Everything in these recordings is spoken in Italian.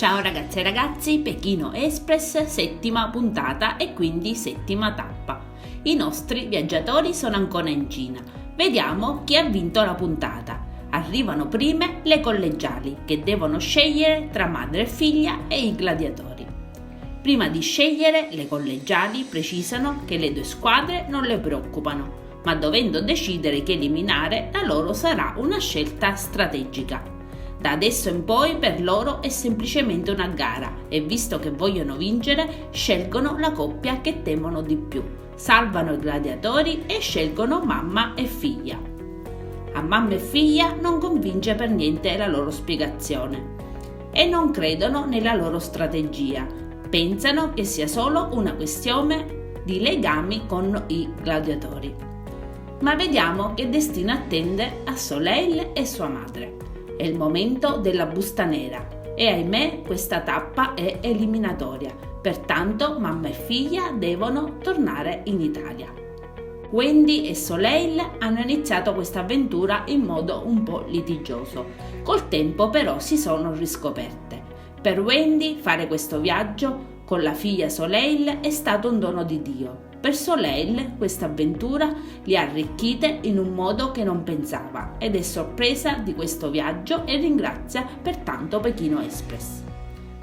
Ciao ragazze e ragazzi, Pechino Express, settima puntata e quindi settima tappa. I nostri viaggiatori sono ancora in Cina. Vediamo chi ha vinto la puntata. Arrivano prime le collegiali che devono scegliere tra madre e figlia e i gladiatori. Prima di scegliere, le collegiali precisano che le due squadre non le preoccupano, ma dovendo decidere chi eliminare, la loro sarà una scelta strategica. Da adesso in poi per loro è semplicemente una gara e visto che vogliono vincere, scelgono la coppia che temono di più, salvano i gladiatori e scelgono mamma e figlia. A mamma e figlia non convince per niente la loro spiegazione e non credono nella loro strategia, pensano che sia solo una questione di legami con i gladiatori. Ma vediamo che destino attende a Soleil e sua madre. È il momento della busta nera e ahimè questa tappa è eliminatoria, pertanto mamma e figlia devono tornare in Italia. Wendy e Soleil hanno iniziato questa avventura in modo un po' litigioso, col tempo però si sono riscoperte. Per Wendy fare questo viaggio con la figlia Soleil è stato un dono di Dio. Per Soleil questa avventura li ha arricchite in un modo che non pensava ed è sorpresa di questo viaggio e ringrazia pertanto Pechino Express.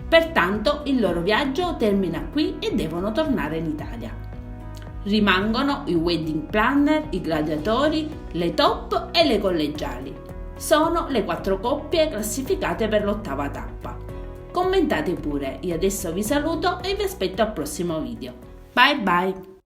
Pertanto il loro viaggio termina qui e devono tornare in Italia. Rimangono i wedding planner, i gladiatori, le top e le collegiali. Sono le 4 coppie classificate per l'8ª tappa. Commentate pure, io adesso vi saluto e vi aspetto al prossimo video. Bye bye!